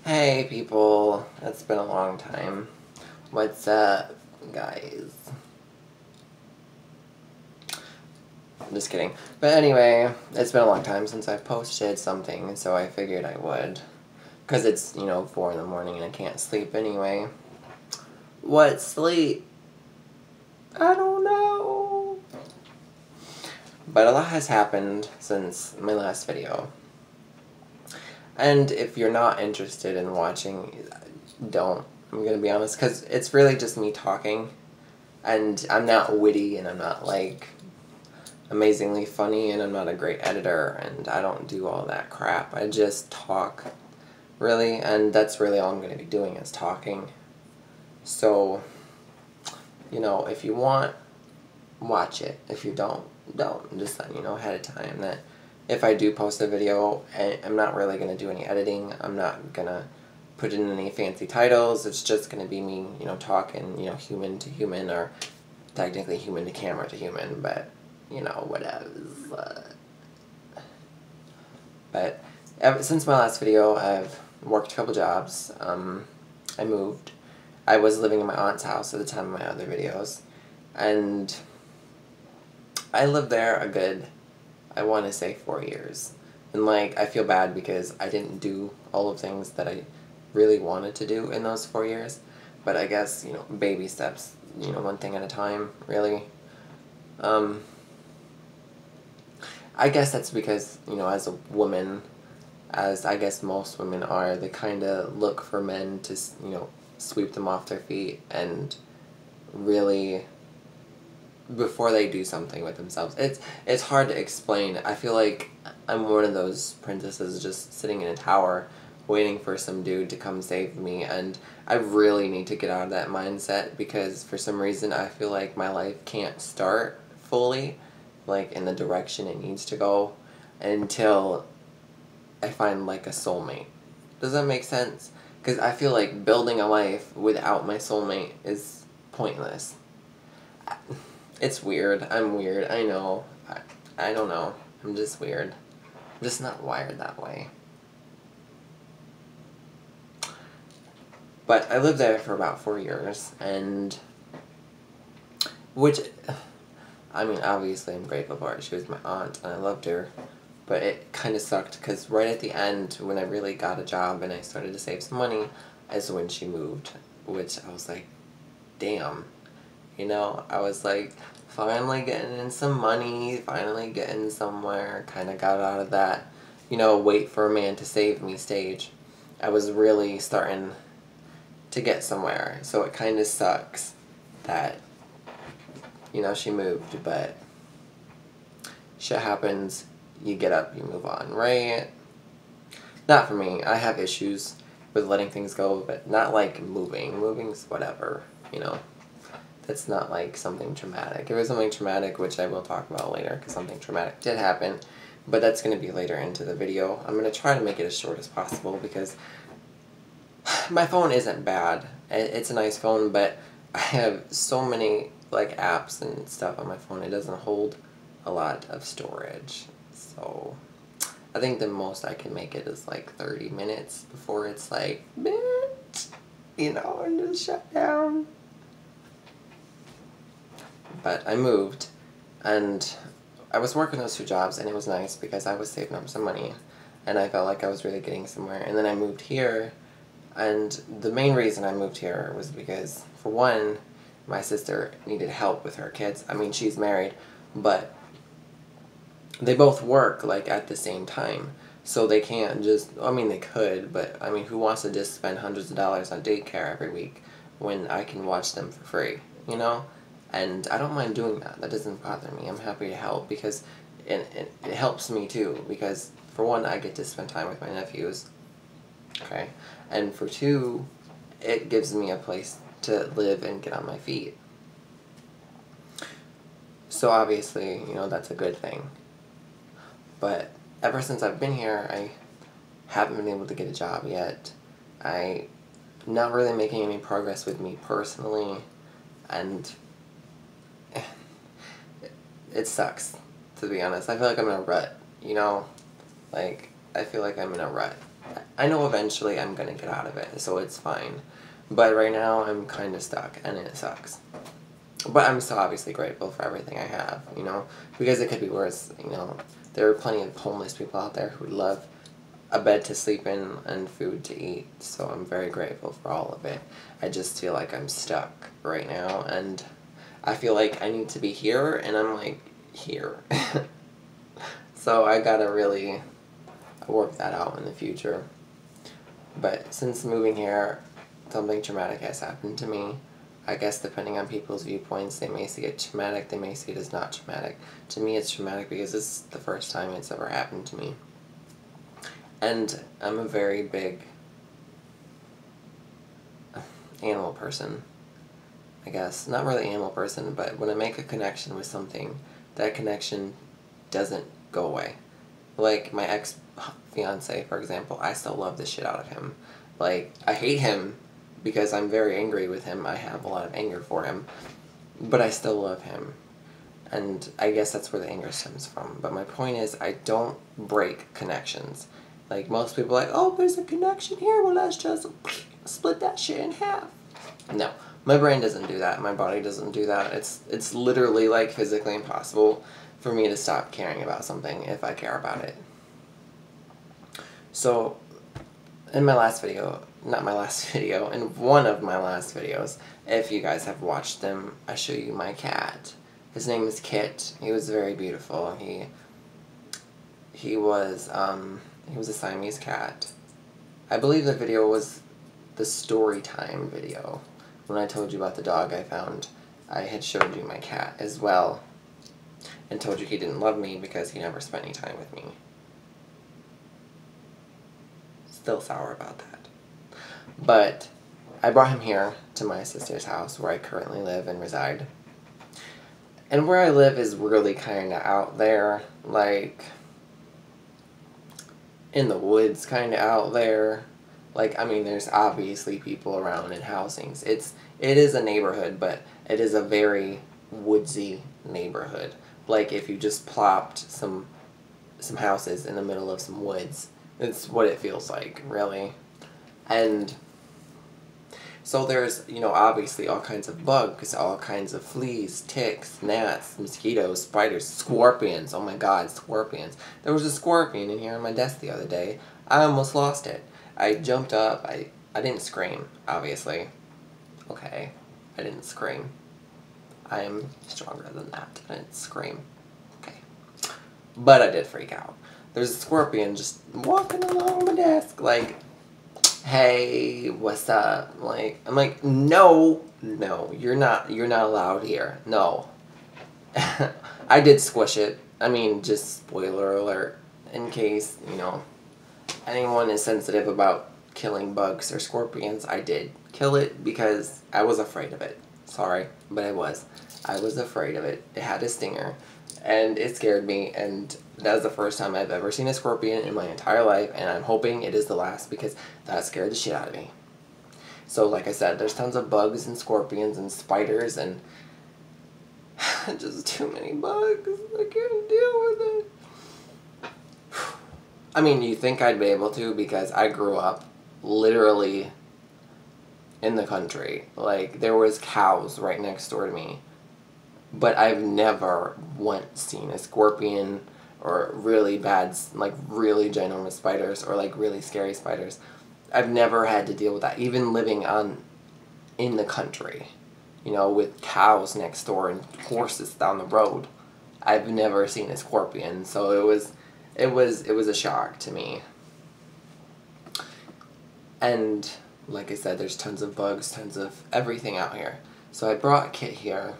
Hey people, it's been a long time. What's up, guys? I'm just kidding. But anyway, it's been a long time since I've posted something, so I figured I would. Because it's, 4 in the morning and I can't sleep anyway. What sleep? I don't know. But a lot has happened since my last video. And if you're not interested in watching, don't. I'm gonna be honest, because it's really just me talking. And I'm not witty, and I'm not, like, amazingly funny, and I'm not a great editor, and I don't do all that crap. I just talk, really, and that's really all I'm going to be doing is talking. So, if you want, watch it. If you don't. I'm just letting you know ahead of time that if I do post a video, I'm not really going to do any editing. I'm not going to put in any fancy titles. It's just going to be me, talking, human to human, or technically human to camera to human, but, whatever. But since my last video, I've worked a couple jobs. I moved. I was living in my aunt's house at the time of my other videos, and I lived there a good, I want to say 4 years. And, I feel bad because I didn't do all of things that I really wanted to do in those 4 years. But I guess, baby steps, one thing at a time, really. I guess that's because, as a woman, as I guess most women are, they kind of look for men to, sweep them off their feet and really, before they do something with themselves. It's hard to explain. I feel like I'm one of those princesses just sitting in a tower waiting for some dude to come save me, and I really need to get out of that mindset because for some reason I feel like my life can't start fully, in the direction it needs to go, until I find, a soulmate. Does that make sense? Because I feel like building a life without my soulmate is pointless. It's weird. I'm weird. I know. I don't know. I'm just weird. I'm just not wired that way. But I lived there for about 4 years, and which, I mean, obviously I'm grateful for it. She was my aunt, and I loved her. But it kind of sucked, because right at the end, when I really got a job and I started to save some money, is when she moved. Which I was like, damn. I was like, finally getting in some money, finally getting somewhere. Kind of got out of that, wait for a man to save me stage. I was really starting to get somewhere. So it kind of sucks that, she moved, but shit happens. You get up, you move on, right? Not for me. I have issues with letting things go, but not like moving. Moving's whatever, That's not something traumatic. If it was something traumatic, which I will talk about later, because something traumatic did happen, but that's going to be later into the video. I'm going to try to make it as short as possible, because my phone isn't bad. It's a nice phone, but I have so many, apps and stuff on my phone, it doesn't hold a lot of storage. So I think the most I can make it is 30 minutes before it's and just shut down. But I moved, and I was working those 2 jobs, and it was nice because I was saving up some money, and I felt like I was really getting somewhere. And then I moved here, and the main reason I moved here was because, for one, my sister needed help with her kids. I mean, she's married, but they both work, at the same time. So they can't just, I mean, they could, but, I mean, who wants to just spend hundreds of dollars on daycare every week when I can watch them for free, And I don't mind doing that. That doesn't bother me. I'm happy to help because it helps me too. Because, for one, I get to spend time with my nephews. Okay? And for 2, it gives me a place to live and get on my feet. So obviously, that's a good thing. But ever since I've been here, I haven't been able to get a job yet. I'm not really making any progress with me personally, and it sucks, to be honest. I feel like I'm in a rut, I feel like I'm in a rut. I know eventually I'm gonna get out of it, so it's fine. But right now I'm kind of stuck, and it sucks. But I'm still obviously grateful for everything I have, you know, because it could be worse, you know. There are plenty of homeless people out there who love a bed to sleep in and food to eat, so I'm very grateful for all of it. I just feel like I'm stuck right now, and I feel like I need to be here, and I'm like, here. So I gotta really work that out in the future. But since moving here, something traumatic has happened to me. I guess depending on people's viewpoints, they may see it traumatic, they may see it as not traumatic. To me, it's traumatic because it's the first time it's ever happened to me. And I'm a very big animal person, I guess. Not really animal person, but when I make a connection with something, that connection doesn't go away. Like my ex-fiance, for example, I still love the shit out of him. Like, I hate him because I'm very angry with him. I have a lot of anger for him. But I still love him. And I guess that's where the anger stems from. But my point is, I don't break connections. Like, most people are like, oh, there's a connection here, well, let's just split that shit in half. No. My brain doesn't do that. My body doesn't do that. It's literally, like, physically impossible for me to stop caring about something if I care about it. So, in my last video, not my last video, in one of my last videos, if you guys have watched them, I show you my cat. His name is Kit. He was very beautiful. He was a Siamese cat. I believe the video was the story time video. When I told you about the dog I found, I had showed you my cat as well. And told you he didn't love me because he never spent any time with me. Still sour about that. But I brought him here to my sister's house where I currently live and reside. And where I live is really kind of out there, like in the woods, kind of out there. Like, I mean, there's obviously people around in housings. It is a neighborhood, but it is a very woodsy neighborhood. Like, if you just plopped some houses in the middle of some woods, it's what it feels like, really. And so there's, you know, obviously all kinds of bugs, all kinds of fleas, ticks, gnats, mosquitoes, spiders, scorpions. Oh my god, scorpions. There was a scorpion in here on my desk the other day. I almost lost it. I jumped up. I didn't scream, obviously. Okay, I didn't scream. I am stronger than that. I didn't scream. Okay. But I did freak out. There's a scorpion just walking along my desk, like, hey, what's up? Like, I'm like, no, you're not allowed here. No. I did squish it. I mean, just spoiler alert, in case, you know, anyone is sensitive about killing bugs or scorpions. I did kill it because I was afraid of it. Sorry, but I was. I was afraid of it. It had a stinger, and it scared me, and that was the first time I've ever seen a scorpion in my entire life, and I'm hoping it is the last because that scared the shit out of me. So, like I said, there's tons of bugs and scorpions and spiders and just too many bugs. I can't deal with it. I mean, you think I'd be able to because I grew up literally in the country. Like, there was cows right next door to me. But I've never once seen a scorpion or really bad, like really ginormous spiders or like really scary spiders. I've never had to deal with that, even living in the country, you know, with cows next door and horses down the road. I've never seen a scorpion, so it was a shock to me. And like I said, there's tons of bugs, tons of everything out here. So I brought Kit here,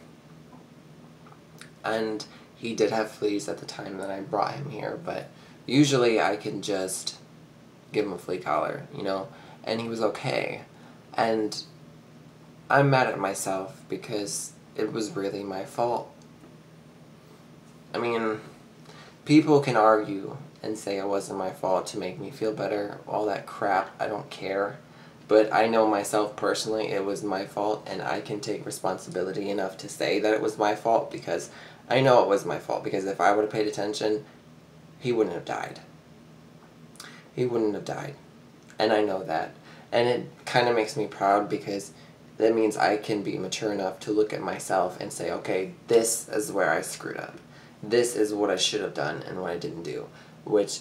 and he did have fleas at the time that I brought him here, but usually I can just give him a flea collar, you know, and he was okay. And I'm mad at myself because it was really my fault. I mean, people can argue and say it wasn't my fault to make me feel better, all that crap, I don't care. But I know myself personally, it was my fault, and I can take responsibility enough to say that it was my fault because I know it was my fault, because if I would have paid attention, he wouldn't have died. He wouldn't have died. And I know that. And it kind of makes me proud because that means I can be mature enough to look at myself and say, okay, this is where I screwed up. This is what I should have done and what I didn't do. Which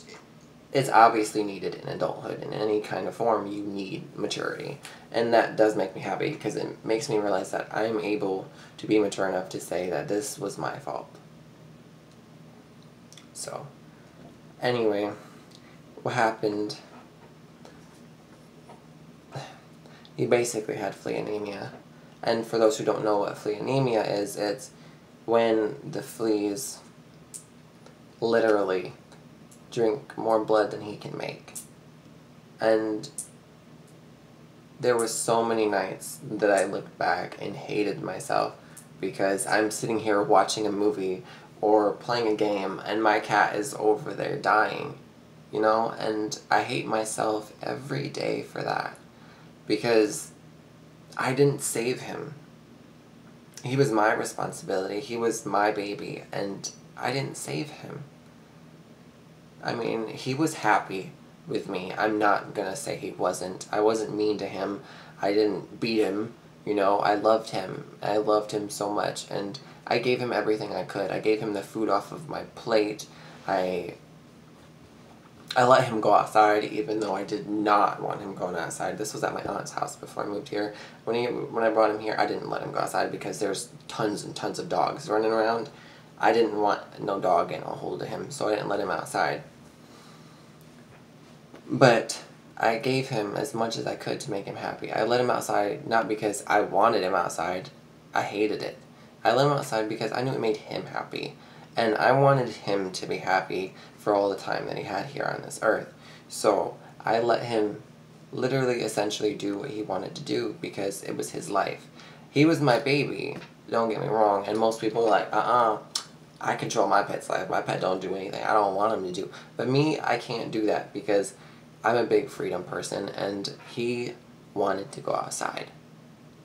is obviously needed in adulthood. In any kind of form, you need maturity. And that does make me happy because it makes me realize that I'm able to be mature enough to say that this was my fault. So, anyway, what happened, he basically had flea anemia. And for those who don't know what flea anemia is, it's when the fleas literally drink more blood than he can make. And there were so many nights that I looked back and hated myself because I'm sitting here watching a movie or playing a game and my cat is over there dying, you know? And I hate myself every day for that because I didn't save him. He was my responsibility. He was my baby and I didn't save him. I mean, he was happy with me. I'm not gonna say he wasn't. I wasn't mean to him. I didn't beat him. You know, I loved him. I loved him so much, and I gave him everything I could. I gave him the food off of my plate. I let him go outside, even though I did not want him going outside. This was at my aunt's house before I moved here. When I brought him here, I didn't let him go outside because there's tons and tons of dogs running around. I didn't want no dog getting a hold of him, so I didn't let him outside. But I gave him as much as I could to make him happy. I let him outside not because I wanted him outside. I hated it. I let him outside because I knew it made him happy. And I wanted him to be happy for all the time that he had here on this earth. So I let him literally essentially do what he wanted to do because it was his life. He was my baby, don't get me wrong, and most people are like, I control my pet's life. My pet don't do anything I don't want him to do. But me, I can't do that because I'm a big freedom person, and he wanted to go outside.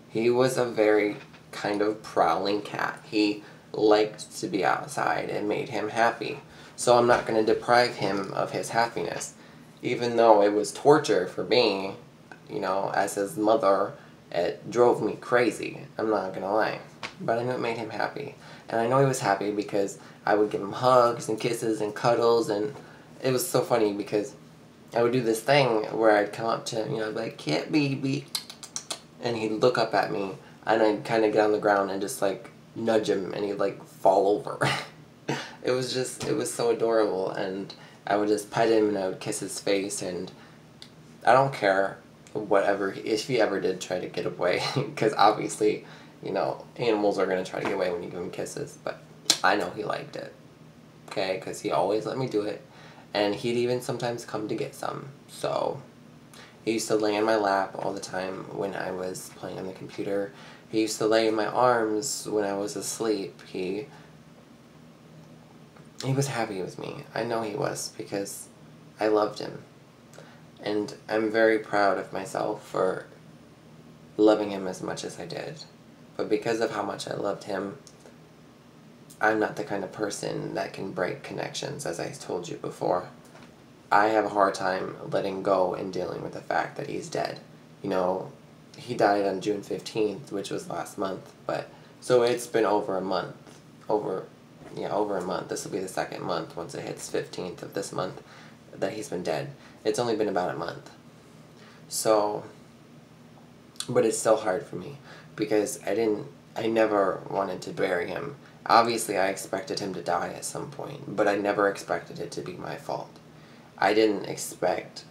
He was a very kind of prowling cat. He liked to be outside. It made him happy. So I'm not going to deprive him of his happiness. Even though it was torture for me, you know, as his mother, it drove me crazy. I'm not going to lie. But I knew it made him happy. And I know he was happy because I would give him hugs and kisses and cuddles, and it was so funny because I would do this thing where I'd come up to him, you know, I'd be like, cat baby, and he'd look up at me, and I'd kind of get on the ground and just, like, nudge him, and he'd, like, fall over. It was so adorable, and I would just pet him, and I would kiss his face, and I don't care whatever, if he ever did try to get away, because obviously, you know, animals are going to try to get away when you give them kisses, but I know he liked it, okay, because he always let me do it. And he'd even sometimes come to get some. So he used to lay in my lap all the time when I was playing on the computer. He used to lay in my arms when I was asleep. He was happy with me. I know he was because I loved him. And I'm very proud of myself for loving him as much as I did. But because of how much I loved him, I'm not the kind of person that can break connections, as I told you before. I have a hard time letting go and dealing with the fact that he's dead. You know, he died on June 15th, which was last month, but, so it's been over a month. Over a month. This will be the second month, once it hits 15th of this month, that he's been dead. It's only been about a month. So, but it's still hard for me, because I never wanted to bury him. Obviously, I expected him to die at some point, but I never expected it to be my fault. I didn't expect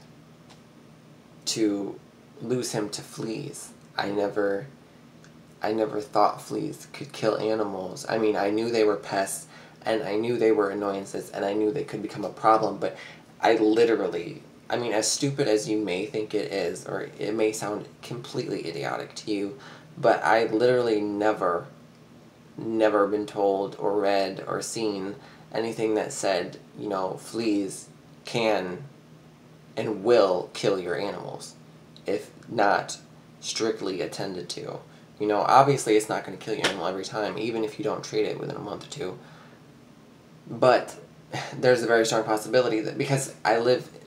to lose him to fleas. I never thought fleas could kill animals. I mean, I knew they were pests, and I knew they were annoyances, and I knew they could become a problem, but I literally, I mean, as stupid as you may think it is, or it may sound completely idiotic to you, but I literally never been told or read or seen anything that said, you know, fleas can and will kill your animals if not strictly attended to. You know, obviously it's not going to kill your animal every time, even if you don't treat it within a month or two. But there's a very strong possibility that because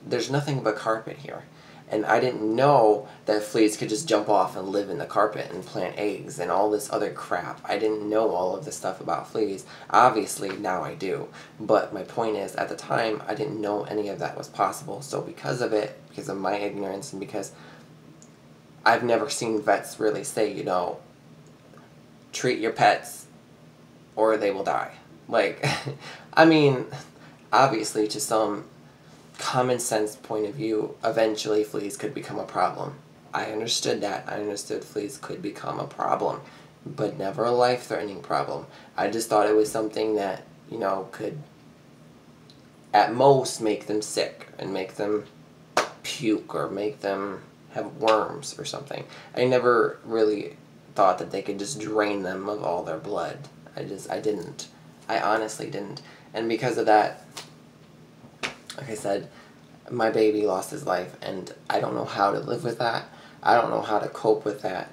there's nothing but carpet here. And I didn't know that fleas could just jump off and live in the carpet and plant eggs and all this other crap. I didn't know all of this stuff about fleas. Obviously, now I do. But my point is, at the time, I didn't know any of that was possible. So because of it, because of my ignorance, and because I've never seen vets really say, you know, treat your pets or they will die. Like, I mean, obviously, to some common sense point of view, eventually fleas could become a problem. I understood that. I understood fleas could become a problem, but never a life-threatening problem. I just thought it was something that, you know, could at most make them sick and make them puke or make them have worms or something. I never really thought that they could just drain them of all their blood. I didn't. I honestly didn't. And because of that, like I said, my baby lost his life, and I don't know how to live with that. I don't know how to cope with that.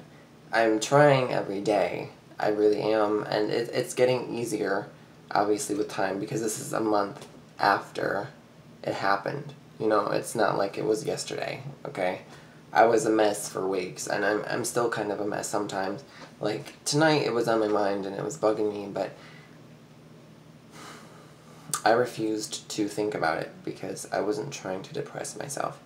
I'm trying every day. I really am, and it's getting easier, obviously, with time, because this is a month after it happened. You know, it's not like it was yesterday, okay? I was a mess for weeks, and I'm still kind of a mess sometimes. Like, tonight it was on my mind, and it was bugging me, but I refused to think about it because I wasn't trying to depress myself.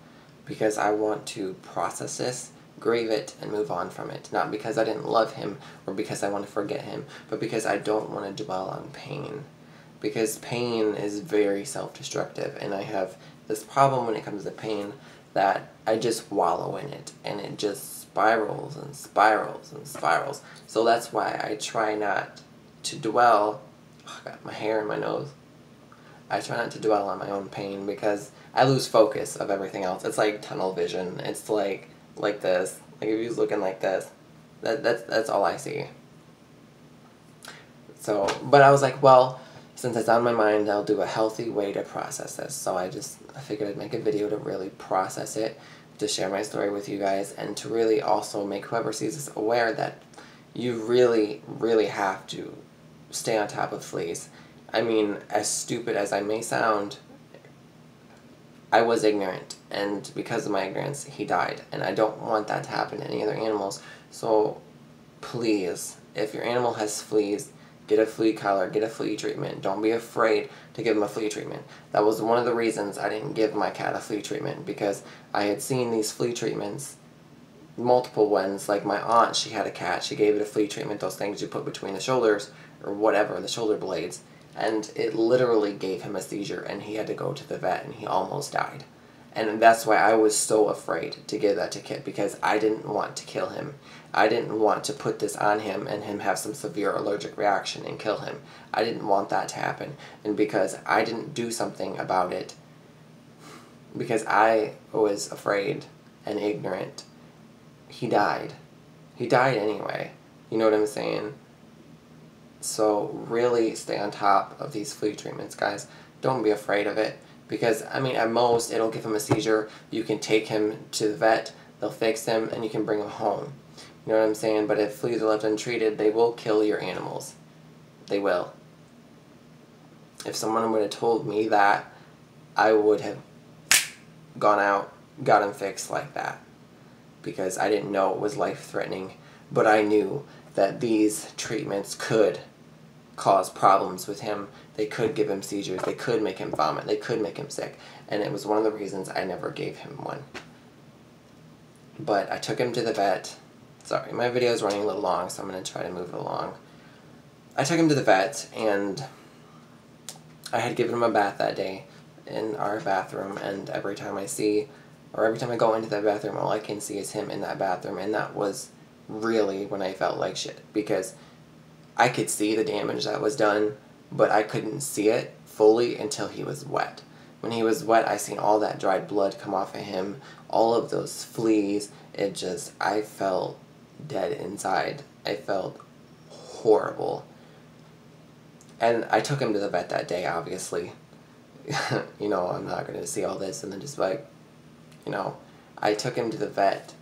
Because I want to process this, grieve it, and move on from it. Not because I didn't love him or because I want to forget him, but because I don't want to dwell on pain. Because pain is very self-destructive, and I have this problem when it comes to pain that I just wallow in it, and it just spirals and spirals and spirals. So that's why I try not to dwell. Oh, I got my hair in my nose. I try not to dwell on my own pain because I lose focus of everything else. It's like tunnel vision. It's like this. Like if he was looking like this, that's all I see. So, but I was like, well, since it's on my mind, I'll do a healthy way to process this. So I figured I'd make a video to really process it, to share my story with you guys, and to really also make whoever sees this aware that you really, really have to stay on top of fleas. I mean, as stupid as I may sound, I was ignorant, and because of my ignorance, he died, and I don't want that to happen to any other animals. So, please, if your animal has fleas, get a flea collar, get a flea treatment. Don't be afraid to give him a flea treatment. That was one of the reasons I didn't give my cat a flea treatment, because I had seen these flea treatments, multiple ones. Like my aunt, she had a cat, she gave it a flea treatment, those things you put between the shoulders, or whatever, the shoulder blades. And it literally gave him a seizure, and he had to go to the vet, and he almost died. And that's why I was so afraid to give that to Kit, because I didn't want to kill him. I didn't want to put this on him and him have some severe allergic reaction and kill him. I didn't want that to happen. And because I didn't do something about it, because I was afraid and ignorant, he died. He died anyway. You know what I'm saying? So really stay on top of these flea treatments, guys. Don't be afraid of it. Because, I mean, at most, it'll give him a seizure. You can take him to the vet, they'll fix him, and you can bring him home. You know what I'm saying? But if fleas are left untreated, they will kill your animals. They will. If someone would have told me that, I would have gone out, got him fixed like that. Because I didn't know it was life-threatening. But I knew that these treatments could cause problems with him. They could give him seizures. They could make him vomit. They could make him sick. And it was one of the reasons I never gave him one. But I took him to the vet. Sorry, my video is running a little long, so I'm going to try to move it along. I took him to the vet, and I had given him a bath that day in our bathroom, and every time I go into that bathroom, all I can see is him in that bathroom, and that was really when I felt like shit, because I could see the damage that was done, but I couldn't see it fully until he was wet. When he was wet, I seen all that dried blood come off of him, all of those fleas. I felt dead inside. I felt horrible. And I took him to the vet that day, obviously. You know, I'm not going to see all this and then just like, you know, I took him to the vet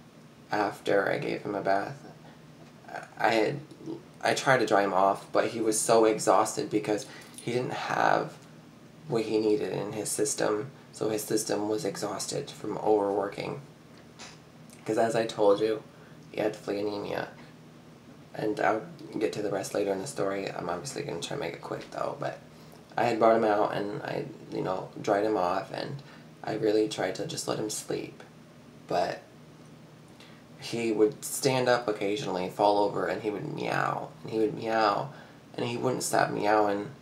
after I gave him a bath. I tried to dry him off, but he was so exhausted because he didn't have what he needed in his system, so his system was exhausted from overworking. Because as I told you, he had flea anemia. And I'll get to the rest later in the story. I'm obviously going to try to make it quick though, but I had brought him out and I, dried him off, and I really tried to just let him sleep. But he would stand up occasionally, fall over, and he would meow. And he would meow, and he wouldn't stop meowing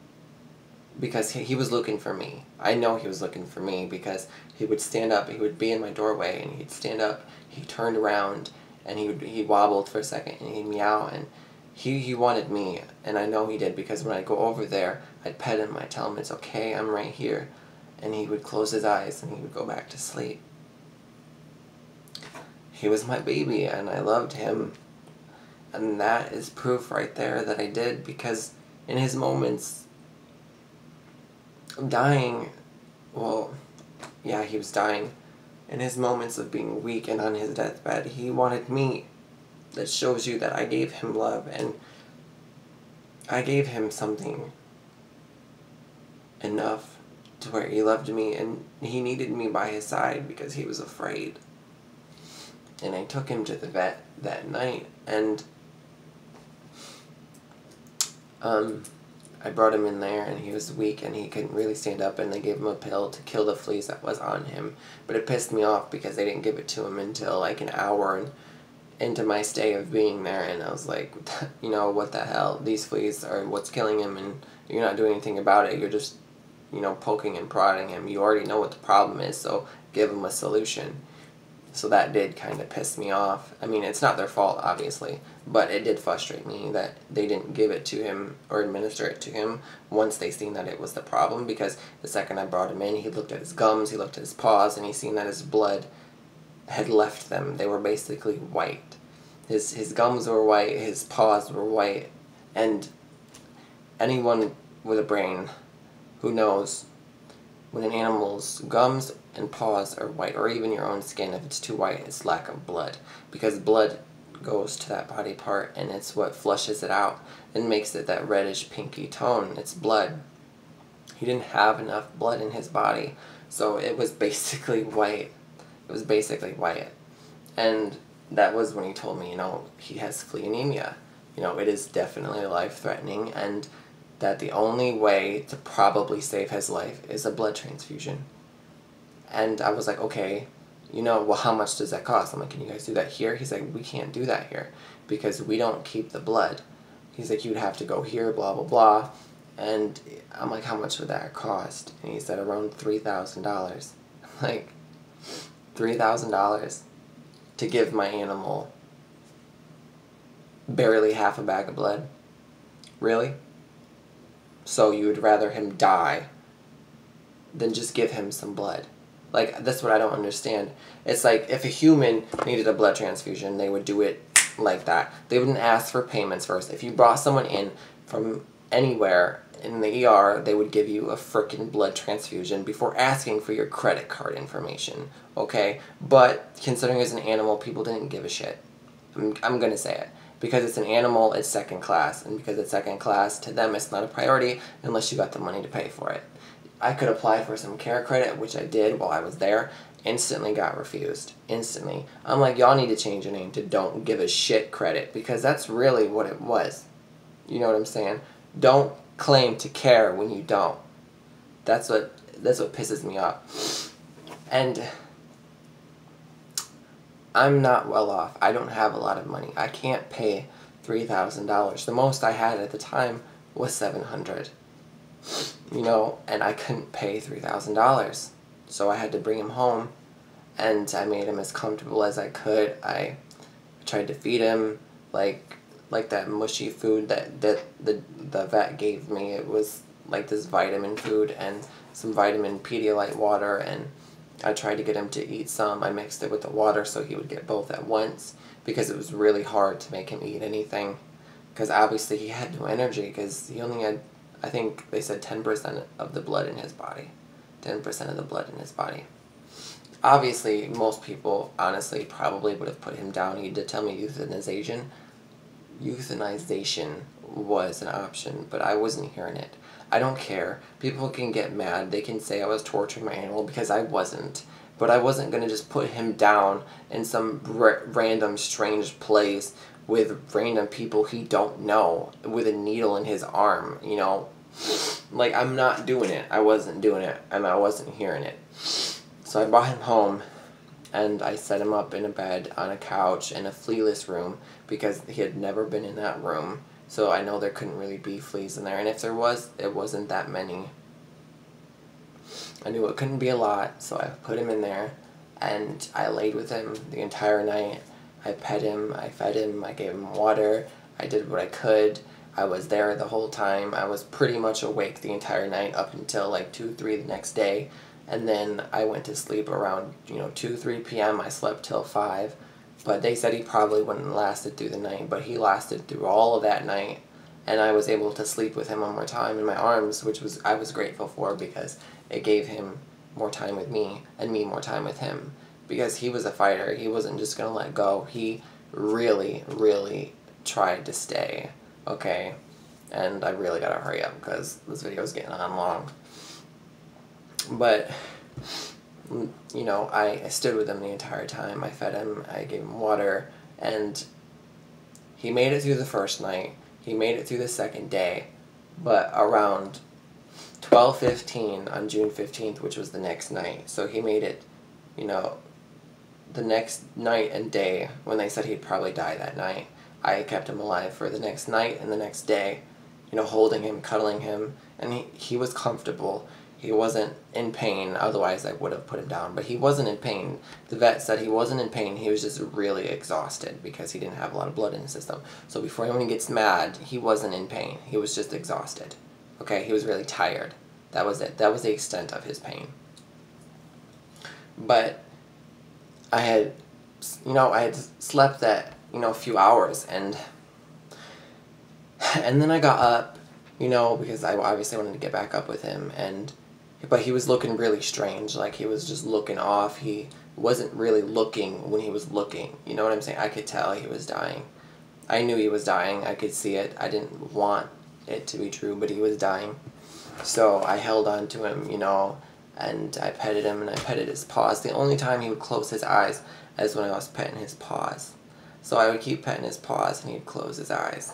because he was looking for me. I know he was looking for me because he would stand up, he would be in my doorway, and he'd stand up, he turned around, and he wobbled for a second, and he'd meow, and he wanted me, and I know he did, because when I'd go over there, I'd pet him, I'd tell him it's okay, I'm right here, and he would close his eyes, and he would go back to sleep. He was my baby, and I loved him, and that is proof right there that I did, because in his moments of dying, well, yeah, he was dying, in his moments of being weak and on his deathbed, he wanted me. That shows you that I gave him love, and I gave him something enough to where he loved me, and he needed me by his side because he was afraid. And I took him to the vet that night, and I brought him in there, and he was weak, and he couldn't really stand up, and they gave him a pill to kill the fleas that was on him. But it pissed me off because they didn't give it to him until like an hour into my stay of being there, and I was like, what the hell? These fleas are what's killing him, and you're not doing anything about it. You're just, poking and prodding him. You already know what the problem is, so give him a solution. So that did kind of piss me off. I mean, it's not their fault, obviously, but it did frustrate me that they didn't give it to him or administer it to him once they seen that it was the problem, because the second I brought him in, he looked at his gums, he looked at his paws, and he seen that his blood had left them. They were basically white. His gums were white, his paws were white, and anyone with a brain who knows when an animal's gums and paws are white, or even your own skin, if it's too white, it's lack of blood, because blood goes to that body part, and it's what flushes it out and makes it that reddish pinky tone. It's blood. He didn't have enough blood in his body, so it was basically white. It was basically white. And that was when he told me, he has flea anemia. It is definitely life-threatening, and that the only way to probably save his life is a blood transfusion. And I was like, okay, well, how much does that cost? I'm like, can you guys do that here? He's like, we can't do that here because we don't keep the blood. He's like, you'd have to go here, blah, blah, blah. And I'm like, how much would that cost? And he said around $3,000. Like, $3,000 to give my animal barely half a bag of blood? Really? So you would rather him die than just give him some blood? Like, that's what I don't understand. It's like, if a human needed a blood transfusion, they would do it like that. They wouldn't ask for payments first. If you brought someone in from anywhere in the ER, they would give you a frickin' blood transfusion before asking for your credit card information, okay? But considering it's an animal, people didn't give a shit. I'm gonna say it. Because it's an animal, it's second class. And because it's second class, to them it's not a priority unless you got the money to pay for it. I could apply for some care credit, which I did while I was there. Instantly got refused. Instantly. I'm like, y'all need to change your name to Don't Give a Shit Credit, because that's really what it was. You know what I'm saying? Don't claim to care when you don't. That's what pisses me off. And I'm not well off. I don't have a lot of money. I can't pay $3,000. The most I had at the time was $700. And I couldn't pay $3,000. So I had to bring him home, and I made him as comfortable as I could. I tried to feed him like that mushy food that the vet gave me. It was like this vitamin food and some vitamin Pedialyte water, and I tried to get him to eat some. I mixed it with the water so he would get both at once, because it was really hard to make him eat anything, because obviously he had no energy, because he only had, I think they said 10% of the blood in his body. 10% of the blood in his body. Obviously, most people, honestly, probably would have put him down. He did tell me euthanization was an option, but I wasn't hearing it. I don't care. People can get mad. They can say I was torturing my animal, because I wasn't. but I wasn't going to just put him down in some random strange place with random people he don't know with a needle in his arm, you know. Like, I'm not doing it. I wasn't doing it, and I wasn't hearing it. So I brought him home, and I set him up in a bed on a couch in a flealess room because he had never been in that room. So I know there couldn't really be fleas in there, and if there was, it wasn't that many. I knew it couldn't be a lot, so I put him in there, and I laid with him the entire night. I pet him, I fed him, I gave him water, I did what I could. I was there the whole time. I was pretty much awake the entire night up until like 2, 3 the next day. And then I went to sleep around, 2, 3 p.m. I slept till 5. But they said he probably wouldn't lasted through the night, but he lasted through all of that night. And I was able to sleep with him one more time in my arms, which I was grateful for because it gave him more time with me and me more time with him. Because he was a fighter. He wasn't just going to let go. He really, really tried to stay. Okay? And I really got to hurry up because this video is getting on long. But, I stood with him the entire time. I fed him. I gave him water. And he made it through the first night. He made it through the second day. But around 12:15 on June 15th, which was the next night. So he made it, the next night and day when they said he'd probably die that night. I kept him alive for the next night and the next day, holding him, cuddling him, and he was comfortable. He wasn't in pain, otherwise I would have put him down, but he wasn't in pain. The vet said he wasn't in pain, he was just really exhausted because he didn't have a lot of blood in his system. So before anyone gets mad, he wasn't in pain, he was just exhausted. Okay, he was really tired. That was it. That was the extent of his pain. But I had slept that, a few hours, and then I got up, because I obviously wanted to get back up with him, but he was looking really strange, like he was just looking off. He wasn't really looking when he was looking, you know what I'm saying? I could tell he was dying. I knew he was dying, I could see it. I didn't want it to be true, but he was dying. So I held on to him, and I petted him, and I petted his paws. The only time he would close his eyes is when I was petting his paws. So I would keep petting his paws, and he'd close his eyes.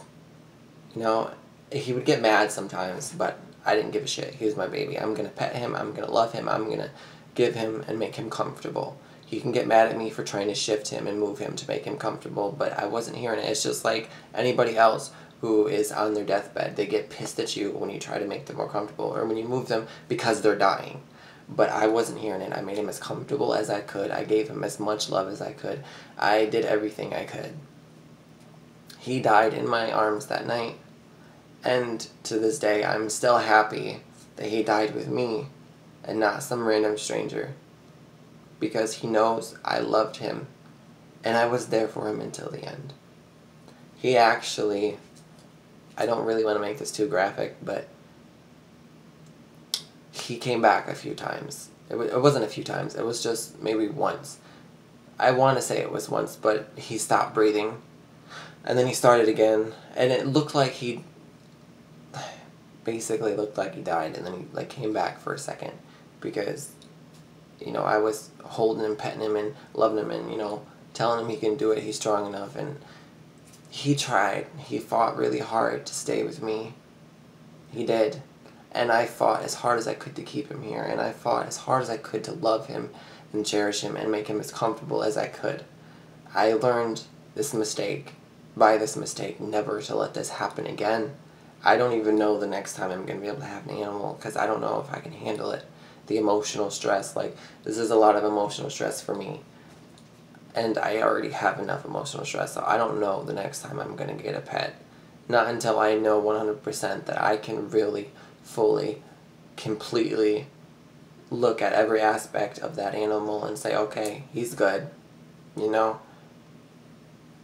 He would get mad sometimes, but I didn't give a shit. He was my baby. I'm going to pet him. I'm going to love him. I'm going to give him and make him comfortable. He can get mad at me for trying to shift him and move him to make him comfortable, but I wasn't hearing it. It's just like anybody else who is on their deathbed. They get pissed at you when you try to make them more comfortable or when you move them because they're dying. But I wasn't hearing it. I made him as comfortable as I could. I gave him as much love as I could. I did everything I could. He died in my arms that night. And to this day, I'm still happy that he died with me and not some random stranger. Because he knows I loved him. And I was there for him until the end. He actually, I don't really want to make this too graphic, but he came back a few times. It wasn't a few times. It was just maybe once. I want to say it was once, but he stopped breathing. And then he started again. And it looked like he basically looked like he died. And then he came back for a second. Because, I was holding him, petting him, and loving him, and, telling him he can do it. He's strong enough. And he tried. He fought really hard to stay with me. He did. And I fought as hard as I could to keep him here. And I fought as hard as I could to love him and cherish him and make him as comfortable as I could. I learned by this mistake, never to let this happen again. I don't even know the next time I'm going to be able to have an animal because I don't know if I can handle it. The emotional stress, this is a lot of emotional stress for me. And I already have enough emotional stress, so I don't know the next time I'm going to get a pet. Not until I know 100% that I can really fully, completely look at every aspect of that animal and say, okay, he's good,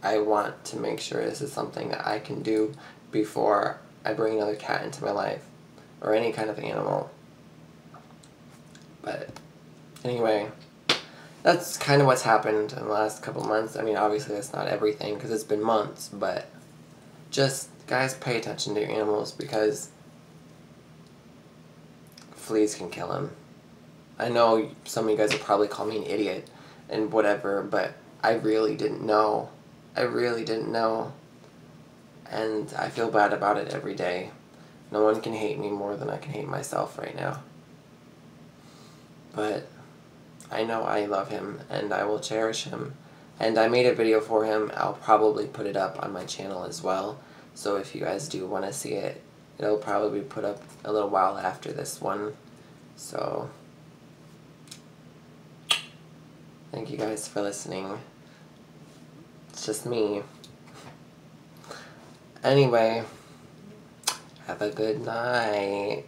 I want to make sure this is something that I can do before I bring another cat into my life, or any kind of animal. But anyway, that's kind of what's happened in the last couple months. I mean, obviously that's not everything because it's been months, but just, guys, pay attention to your animals because fleas can kill them. I know some of you guys will probably call me an idiot and whatever, but I really didn't know. I really didn't know. And I feel bad about it every day. No one can hate me more than I can hate myself right now. But I know I love him and I will cherish him. And I made a video for him. I'll probably put it up on my channel as well. So if you guys do want to see it, it'll probably be put up a little while after this one. So thank you guys for listening. It's just me. Anyway, have a good night.